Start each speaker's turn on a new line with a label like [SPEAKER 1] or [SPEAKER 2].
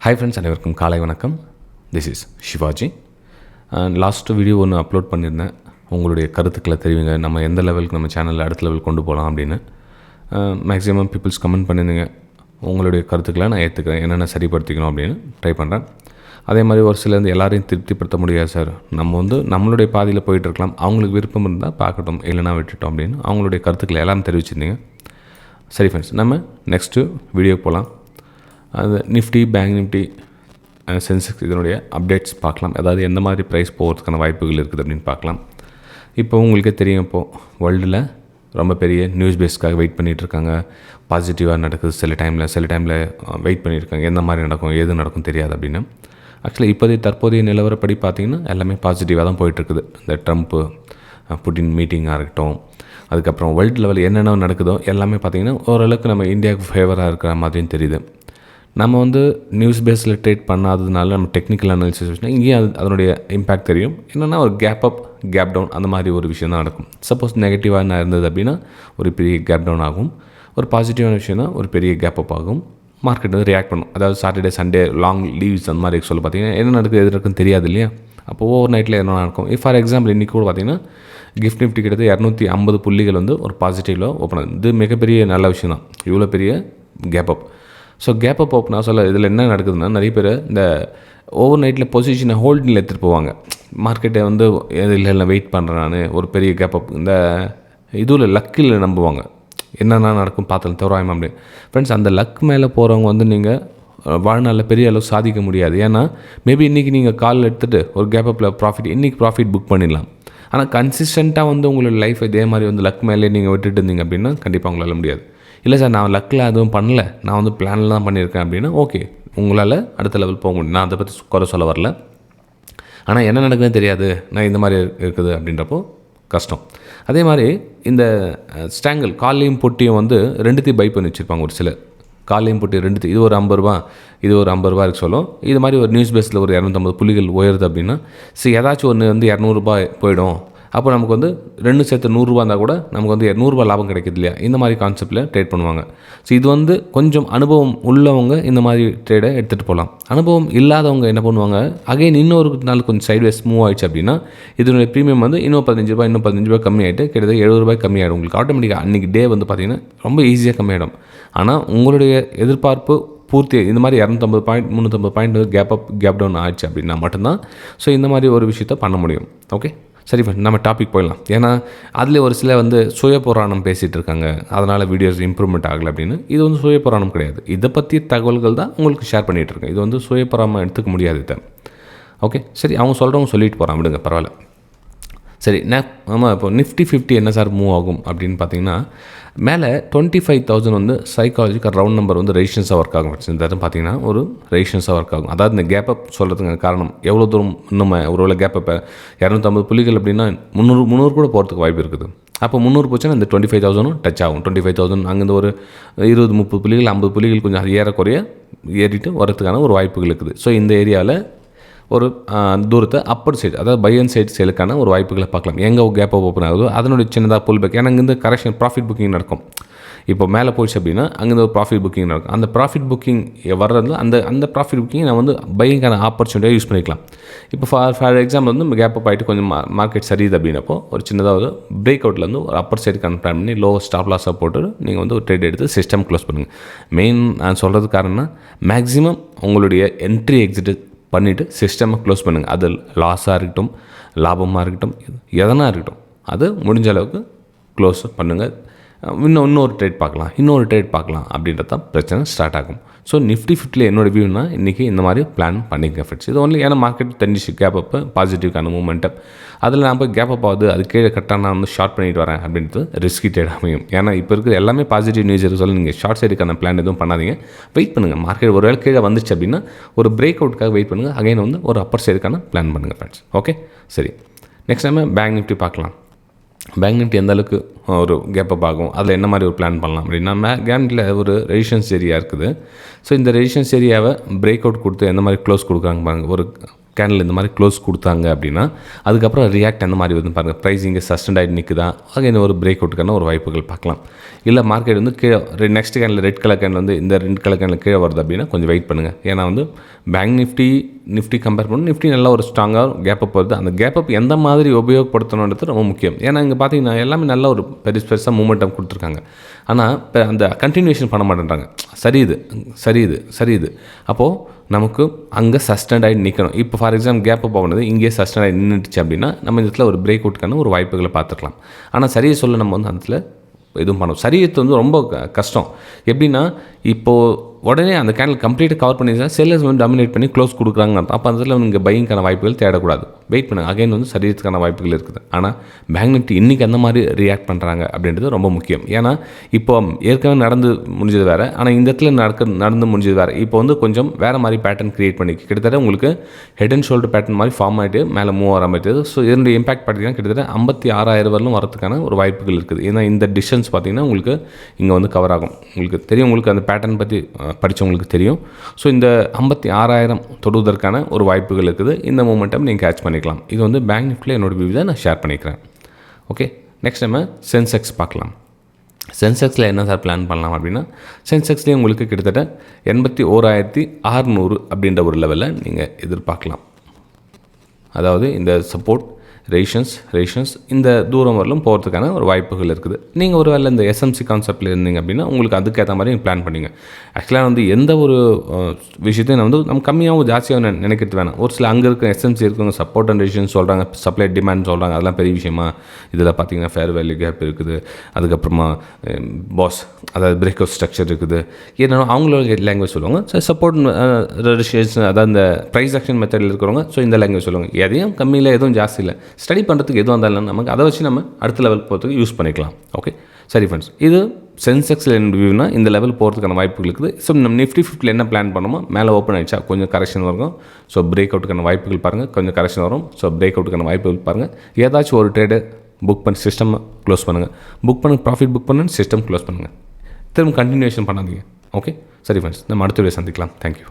[SPEAKER 1] Hi friends, அனைவருக்கும் காலை வணக்கம். This is Sivaji. Last video ஒன்று அப்லோட் பண்ணியிருந்தேன். உங்களுடைய கருத்துக்களை தெரிவிங்க, நம்ம எந்த லெவலுக்கு நம்ம சேனலில் அடுத்த லெவல் கொண்டு போகலாம் அப்படின்னு. மேக்ஸிமம் பீப்புள்ஸ் கமெண்ட் பண்ணியிருந்தீங்க. உங்களுடைய கருத்துக்களை நான் ஏற்றுக்கிறேன், என்னென்ன சரிப்படுத்திக்கணும் அப்படின்னு ட்ரை பண்ணுறேன். அதே மாதிரி ஒரு சிலர் எல்லாரையும் திருப்திப்படுத்த முடியாது சார், நம்ம நம்மளுடைய பாதியில் போயிட்டுருக்கலாம், அவங்களுக்கு விருப்பம் இருந்தால் பார்க்கட்டும், இல்லைனா விட்டுட்டோம் அப்படின்னு அவங்களுடைய கருத்துக்களை எல்லாம் தெரிவிச்சிருந்தீங்க. சரி ஃப்ரெண்ட்ஸ், நம்ம நெக்ஸ்ட்டு வீடியோ போகலாம். அது நிஃப்டி, பேங்க் நிஃப்டி, சென்செக்ஸ் இதனுடைய அப்டேட்ஸ் பார்க்கலாம். அதாவது எந்த மாதிரி ப்ரைஸ் போகிறதுக்கான வாய்ப்புகள் இருக்குது அப்படின்னு பார்க்கலாம். இப்போ உங்களுக்கே தெரியும், இப்போது வேர்ல்டில் ரொம்ப பெரிய நியூஸ் பேஸ்க்காக வெயிட் பண்ணிகிட்ருக்காங்க. பாசிட்டிவாக நடக்குது சில டைமில் வெயிட் பண்ணியிருக்காங்க, எந்த மாதிரி நடக்கும் எது நடக்கும் தெரியாது அப்படின்னு. ஆக்சுவலி தற்போதைய நிலவரப்படி பார்த்திங்கன்னா எல்லாமே பாசிட்டிவாக தான் போயிட்டுருக்குது. இந்த ட்ரம்ப்பு புட்டின் மீட்டிங்காக இருக்கட்டும், அதுக்கப்புறம் வேர்ல்டு லெவலில் என்னென்ன நடக்குதோ எல்லாமே பார்த்திங்கன்னா ஓரளவுக்கு நம்ம இந்தியாவுக்கு ஃபேவராக இருக்கிற மாதிரியும் தெரியுது. நம்ம நியூஸ் பேஸில் ட்ரேட் பண்ணாததுனால நம்ம டெக்னிக்கல் அனாலிசிஸ் வச்சுனா இங்கேயும் அதனுடைய இம்பேக்ட் தெரியும். என்னென்னா ஒரு கேப் அப், கேப் டவுன் அந்த மாதிரி ஒரு விஷயம் தான் நடக்கும். சப்போஸ் நெகட்டிவாக என்ன இருந்தது அப்படின்னா ஒரு பெரிய கேப் டவுன் ஆகும். ஒரு பாசிட்டிவான விஷயம் தான் ஒரு பெரிய கேப் அப் ஆகும். மார்க்கெட் ரியாக்ட் பண்ணும். அதாவது சாட்டர்டே சண்டே லாங் லீவ்ஸ் அந்த மாதிரி சொல்ல பார்த்திங்கன்னா என்ன நடக்குது எது இருக்குன்னு தெரியாது இல்லையா. அப்போது ஓவர் நைட்டில் என்ன நடக்கும். ஃபார் எக்ஸாம்பிள் இன்றைக்கி கூட பார்த்திங்கன்னா கிஃப்ட் நிஃப்டி கிட்டத்தட்ட 250 புள்ளிகள் ஒரு பாசிட்டிவில் ஓப்பன் ஆகுது. இது மிகப்பெரிய நல்ல விஷயம் தான், இவ்வளோ பெரிய gap up. So gap up open ஆக இதில் என்ன நடக்குதுன்னா, நிறைய பேர் இந்த ஓவர் நைட்டில் பொசிஷனை ஹோல்டிங்கில் எடுத்துகிட்டு போவாங்க. மார்க்கெட்டை இல்லை வெயிட் பண்ணுறேன் நான், ஒரு பெரிய கேப் அப் இந்த இதுவில் லக்கில் நம்புவாங்க, என்னென்ன நடக்கும் பார்த்தலாம் தோராயமாக அப்படி. ஃப்ரெண்ட்ஸ், அந்த லக் மேலே போகிறவங்க நீங்கள் வாழ்நாளில் பெரிய அளவு சாதிக்க முடியாது. ஏன்னா மேபி இன்றைக்கி நீங்கள் கால் எடுத்துகிட்டு ஒரு கேப் அப்பில் ப்ராஃபிட், இன்றைக்கி ப்ராஃபிட் புக் பண்ணிடலாம். ஆனால் கன்சிஸ்டண்ட்டாக உங்களோட லைஃப் இதே மாதிரி லக் மேலே நீங்கள் விட்டுட்டு இருந்தீங்க அப்படின்னா கண்டிப்பாக உங்களால் முடியாது. இல்லை சார், நான் லக்கில் அதுவும் பண்ணல, நான் பிளானில் தான் பண்ணியிருக்கேன் அப்படின்னா ஓகே, உங்களால் அடுத்த லெவல் போக முடியும். நான் அதை பற்றி குறை சொல்ல வரல. ஆனால் என்ன நடக்குதுன்னு தெரியாது, நான் இந்த மாதிரி இருக்குது அப்படின்றப்போ கஷ்டம். அதே மாதிரி இந்த ஸ்டாங்கிள் காலையும் பொட்டியும் ரெண்டுத்தையும் பை பண்ணி வச்சுருப்பாங்க ஒரு சிலர். காலையும் பொட்டி ரெண்டுத்தையும், இது ஒரு 50 ரூபா, இது ஒரு 50 ரூபா இருக்கு சொல்லும். இது மாதிரி ஒரு நியூஸ் பேஸில் ஒரு 250 புள்ளிகள் உயருது அப்படின்னா சரி, ஏதாச்சும் ஒன்று 200 ரூபாய் போயிடும். அப்போ நமக்கு ரெண்டு சேர்த்து 100 ரூபா இருந்தால் கூட நமக்கு 200 ரூபா லாபம் கிடைக்கிது இல்லையா. இந்த மாதிரி கான்செப்டில் ட்ரேட் பண்ணுவாங்க. ஸோ இது கொஞ்சம் அனுபவம் உள்ளவங்க இந்த மாதிரி ட்ரேடை எடுத்துகிட்டு போகலாம். அனுபவம் இல்லாதவங்க என்ன பண்ணுவாங்க, அகைன் இன்னொரு நாள் கொஞ்சம் சைட்வேஸ் மூவ் ஆயிடுச்சு அப்படின்னா இதனுடைய ப்ரீமியம் இன்னும் 15 ரூபாய், இன்னும் 15 ரூபாய் கம்மியாகிட்டு கிட்டத்தட்ட 70 ரூபாய் கம்மியாகிடும். உங்களுக்கு ஆட்டோமேட்டிக்காக அன்றைக்கி டே பார்த்திங்கன்னா ரொம்ப ஈஸியாக கம்மியாகிடும். ஆனால் உங்களுடைய எதிர்பார்ப்பு பூர்த்தி இந்த மாதிரி 250 பாயிண்ட் 350 பாயிண்ட் கேப் டவுன் ஆயிடுச்சு அப்படின்னா மட்டும்தான் ஸோ இந்த மாதிரி ஒரு விஷயத்தை பண்ண முடியும். ஓகே, சரி ஃப்ரெண்ட், நம்ம டாபிக் போயிடலாம். ஏன்னா அதில் ஒரு சில சுய புராணம் பேசிகிட்டு இருக்காங்க, அதனால் வீடியோஸ் இம்ப்ரூவ்மெண்ட் ஆகலை அப்படின்னு. இது சுய புராணம் கிடையாது, இதை பற்றி தகவல்கள் தான் உங்களுக்கு ஷேர் பண்ணிகிட்டு இருக்கேன். இது சுய புராணம் எடுத்துக்க முடியாது இதை. ஓகே, சரி, அவங்க சொல்கிறவங்க சொல்லிட்டு போகிறான், விடுங்க, பரவாயில்ல. சரி, ஆமாம், இப்போ நிஃப்டி 50 என்ன சார் மூவ் ஆகும் அப்படின்னு பார்த்தீங்கன்னா, மேலே 25,000 சைக்காலஜிக்கல் ரவுண்ட் நம்பர் ரெசிஸ்டன்ஸாக ஒர்க் ஆகும். இந்த இடத்துல பார்த்தீங்கன்னா ஒரு ரெசிஸ்டன்ஸாக ஒர்க் ஆகும். அதாவது இந்த கேப் அப் சொல்கிறதுக்கு காரணம் எவ்வளோ தூரம் இன்னும் ஒருவேளை கேப் அப்போ 250 புள்ளிகள் அப்படின்னா 300 கூட போகிறதுக்கு வாய்ப்பு இருக்குது. அப்போ 300 போச்சுன்னா இந்த 25,000 டச் ஆகும். 25,000 அங்கேருந்து ஒரு 20-30 புள்ளிகள் 50 புள்ளிகள் கொஞ்சம் ஏறக்குறைய ஏறிட்டு வரதுக்கான ஒரு வாய்ப்புகள் இருக்குது. ஸோ இந்த ஏரியாவில் ஒரு தூரத்தை அப்பர் சைடு, அதாவது பை அண்ட் சைடு சேலுக்கான ஒரு வாய்ப்புகளை பார்க்கலாம். எங்கே கேப் அப் ஓப்பன் ஆகுதோ அதனுடைய சின்னதாக புல் பேக். ஏன்னா இங்கேருந்து கரெக்ஷன் ப்ராஃபிட் புக்கிங் நடக்கும். இப்போ மேலே போயிடுச்சு அப்படின்னா அங்கேருந்து ஒரு ப்ராஃபிட் புக்கிங் நடக்கும். அந்த ப்ராஃபிட் புக்கிங் வர்றதுல அந்த ப்ராஃபிட் புக்கிங் நான் பையிங்கான ஆப்பர்ச்சுனிட்டியாக யூஸ் பண்ணிக்கலாம். இப்போ ஃபார் எக்ஸாம்பிள் கேப் அப் ஆகிட்டு கொஞ்சம் மார்க்கெட் சரியுது அப்படின்னப்போ ஒரு சின்னதாக பிரேக் அவுட்லேருந்து ஒரு அப்பர் சைடுக்கான பிளான் பண்ணி லோ ஸ்டாப் லாஸாக போட்டு நீங்கள் ஒரு ட்ரேட் எடுத்து சிஸ்டம் க்ளோஸ் பண்ணுங்கள். மெயின் நான் சொல்கிறது காரணம்னா மேக்ஸிமம் உங்களுடைய என்ட்ரி எக்ஸிட் பண்ணிவிட்டு சிஸ்டமை க்ளோஸ் பண்ணுங்கள். அது லாஸாக இருக்கட்டும், லாபமாக இருக்கட்டும், எதனா இருக்கட்டும், அது முடிஞ்ச அளவுக்கு க்ளோஸ் பண்ணுங்கள். இன்னொரு ட்ரேட் பார்க்கலாம் அப்படின்றது தான் பிரச்சனை ஸ்டார்ட் ஆகும். ஸோ நிஃப்டி 50 என்னோட வியூனா இன்றைக்கி இந்த மாதிரி பிளான் பண்ணிக்க ஃப்ரெண்ட்ஸ். இது ஒன்லி ஏன்னா மார்க்கெட் தெரிஞ்சிச்சு கேப் அப்பு பாசிட்டிவ்க்கான மூமெண்ட்டம். அதில் நான் கேப் அப் ஆகுது, அது கீழே கரெக்டாக நான் ஷார்ட் பண்ணிட்டு வரேன் அப்படின்றது ரிஸ்கி ட்ரேட் அமையும். ஏன்னா இப்போ இருக்கிற எல்லாமே பாசிட்டிவ் நியூஸ் இருக்க சொல்ல நீங்கள் ஷார்ட் சைடுக்கான பிளான் எதுவும் பண்ணாதீங்க. வெயிட் பண்ணுங்கள். மார்க்கெட் ஒரு வேளை கீழே வந்துச்சு அப்படின்னா ஒரு பிரேக் அவுட்டுக்காக வெயிட் பண்ணுங்கள். அகைன் ஒரு அப்பர் சைடுக்கான பிளான் பண்ணுங்கள் ஃப்ரெண்ட்ஸ். ஓகே, சரி, நெக்ஸ்ட் நம்ம பேங்க் நிஃப்டி பார்க்கலாம். பேங்க் நிஃப்டி எந்த அளவுக்கு ஒரு கேப் அப் ஆகும், அதில் என்ன மாதிரி ஒரு பிளான் பண்ணலாம் அப்படின்னா, பேங்க் நிஃப்டியில் ஒரு ரெசிஸ்டன்ஸ் ஏரியா இருக்குது. ஸோ இந்த ரெசிஸ்டன்ஸ் ஏரியாவை பிரேக் அவுட் கொடுத்து எந்த மாதிரி க்ளோஸ் கொடுக்குறாங்க பாருங்கள். ஒரு கேண்டில் இந்த மாதிரி க்ளோஸ் கொடுத்தாங்க அப்படின்னா அதுக்கப்புறம் ரியாக்ட் அந்த மாதிரி வந்து பாருங்கள் ப்ரைஸ் இங்கே சஸ்டெண்ட் ஆகிட்டு நிற்குதா அகைன் ஒரு பிரேக் அவுட்டுக்கான ஒரு வாய்ப்புகள் பார்க்கலாம். இல்லை மார்க்கெட் வந்து கீழே next candle red colour candle வந்து இந்த ரெட் கலர் கேண்டில் கீழே வருது அப்படின்னா கொஞ்சம் வெயிட் பண்ணுங்கள். ஏன்னா வந்து பேங்க் நிஃப்டி கம்பேர் பண்ணி நிஃப்டி நல்லா ஒரு ஸ்ட்ராங்காக கேப் அப் வருது. அந்த கேப் அப் எந்த மாதிரி உபயோகப்படுத்தணுன்றது ரொம்ப முக்கியம். ஏன்னா இங்கே பார்த்தீங்கன்னா எல்லாமே நல்ல ஒரு பெருசாக மூமெண்டம் கொடுத்துருக்காங்க. ஆனால் இப்போ அந்த கண்டினியூஷன் பண்ண மாட்டேன்றாங்க. சரியுது அப்போது நமக்கு அங்கே சஸ்டெண்ட் ஆகி நிற்கணும். இப்போ ஃபார் எக்ஸாம்பிள் கேப் அப் ஆகுனது இங்கேயே சஸ்டெண்ட் ஆகி நின்றுச்சு அப்படின்னா நம்ம இந்த இடத்துல ஒரு பிரேக் அவுட்டுக்கான ஒரு வாய்ப்புகளை பார்த்துக்கலாம். ஆனால் சரியை சொல்ல நம்ம வந்து அந்த இடத்துல எதுவும் பண்ணணும். சரியத்து வந்து ரொம்ப கஷ்டம். எப்படின்னா இப்போது உடனே அந்த கேண்டில் கம்ப்ளீட்டாக கவர் பண்ணிடுச்சா செல்லர்ஸ் வந்து டாமினேட் பண்ணி க்ளோஸ் கொடுக்குறாங்க. அப்போ அதில் இங்கே பையிங்கான வாய்ப்புகள் தேடக்கூடாது. வெயிட் பண்ணுங்க. அகைன் வந்து சரியத்துக்கான வாய்ப்புகள் இருக்குது. ஆனால் பேங்க் நிஃப்டி இன்றைக்கி அந்த மாதிரி ரியாக்ட் பண்ணுறாங்க அப்படின்றது ரொம்ப முக்கியம். ஏன்னா இப்போ ஏற்கனவே நடந்து முடிஞ்சது வேறு, ஆனால் இந்த இடத்துல நடந்து முடிஞ்சது வேறு. இப்போ வந்து கொஞ்சம் வேறு மாதிரி பேட்டர்ன் க்ரியேட் பண்ணி கிட்டத்தட்ட உங்களுக்கு ஹெட் அண்ட் ஷோல்டர் பேட்டர்ன் மாதிரி ஃபார்ம் ஆகிட்டு மேலே மூவ் ஆகிற மாதிரி. ஸோ இதனுடைய இம்பாக்ட் பார்த்தீங்கன்னா கிட்டத்தட்ட 56,000 வரலும் வரதுக்கான ஒரு வாய்ப்புகள் இருக்குது. ஏன்னா இந்த டிஸ்டன்ஸ் பார்த்தீங்கன்னா உங்களுக்கு இங்கே வந்து கவர் ஆகும். உங்களுக்கு தெரியும், உங்களுக்கு அந்த பேட்டர்ன் பற்றி படித்தவங்களுக்கு தெரியும். ஸோ இந்த 56,000 தொடுவதற்கான ஒரு வாய்ப்புகள் இருக்குது. இந்த மூமெண்டம் நீங்கள் கேட்ச் பண்ணிக்கலாம். இது வந்து பேங்க் நிஃப்டியில் என்னோட வியூ தான் நான் ஷேர் பண்ணிக்கிறேன். ஓகே, நெக்ஸ்ட் நம்ம சென்செக்ஸ் பார்க்கலாம். சென்செக்ஸில் என்ன சார் பிளான் பண்ணலாம் அப்படின்னா, சென்செக்ஸ்லேயே உங்களுக்கு கிட்டத்தட்ட 81,600 அப்படின்ற ஒரு லெவலில் நீங்கள் எதிர்பார்க்கலாம். அதாவது இந்த சப்போர்ட் ரேஷன்ஸ் இந்த தூரம் வரலும் போகிறதுக்கான ஒரு வாய்ப்புகள் இருக்குது. நீங்கள் ஒரு வேளை இந்த எஸ்எம்சி கான்செப்டில் இருந்தீங்க அப்படின்னா உங்களுக்கு அதுக்கேற்ற மாதிரி நீங்கள் பிளான் பண்ணிங்க. ஆக்சுவலாக வந்து எந்த ஒரு விஷயத்தையும் நான் வந்து நம்ம கம்மியாகவும் ஜாஸ்தியாக நினைக்கிறது வேணாம். ஒரு சில அங்கே இருக்க எஸ்எம்சி இருக்கவங்க சப்போர்ட் அண்ட் ரேஷன்ஸ் சொல்கிறாங்க, சப்ளை டிமாண்ட் சொல்கிறாங்க, அதெல்லாம் பெரிய விஷயமா. இதில் பார்த்தீங்கன்னா ஃபேர் வேல்யூ கேப் இருக்குது, அதுக்கப்புறமா பாஸ் அதாவது பிரேக் அவுட் ஸ்ட்ரக்சர் இருக்குது. ஏன்னா அவங்களோட லாங்குவேஜ் சொல்லுவாங்க. ஸோ சப்போர்ட் ரேஷன்ஸ் அதாவது இந்த ப்ரைஸ் ஆக்ஷன் மெத்தடில் இருக்கிறவங்க ஸோ இந்த லாங்குவேஜ் சொல்லுவாங்க. எதையும் கம்மியில் எதுவும் ஜாஸ்தி இல்லை, ஸ்டடி பண்ணுறதுக்கு எதுவும் இருந்தாலும் நமக்கு அதை வச்சு நம்ம அடுத்த லெவல் போகிறதுக்கு யூஸ் பண்ணிக்கலாம். ஓகே சரி ஃப்ரெண்ட்ஸ், இது சென்செக்ஸில் என்ன வியூனா இந்த லெவல் போகிறதுக்கான வாய்ப்புகள் இருக்குது. ஸோ நம்ம நிஃப்டி 50 என்ன பிளான் பண்ணோமோ மேலே ஓப்பன் ஆகிடுச்சா கொஞ்சம் கரெக்ஷன் வரும். ஸோ பிரேக் அவுட்டுக்கான வாய்ப்புகள் பாருங்கள், கொஞ்சம் கரெக்ஷன் வரும். ஸோ பிரேக் அவுட்டுக்கான வாய்ப்புகள் பாருங்கள். ஏதாச்சும் ஒரு ட்ரேடை புக் பண்ணி சிஸ்டம் க்ளோஸ் பண்ணுங்கள். ப்ராஃபிட் புக் பண்ணுங்க, சிஸ்டம் க்ளோஸ் பண்ணுங்கள். திரும்ப கண்டினியூஷன் பண்ணாதீங்க. ஓகே சரி ஃப்ரெண்ட்ஸ், நம்ம அடுத்த வீடியோ சந்திக்கலாம். தேங்க்யூ.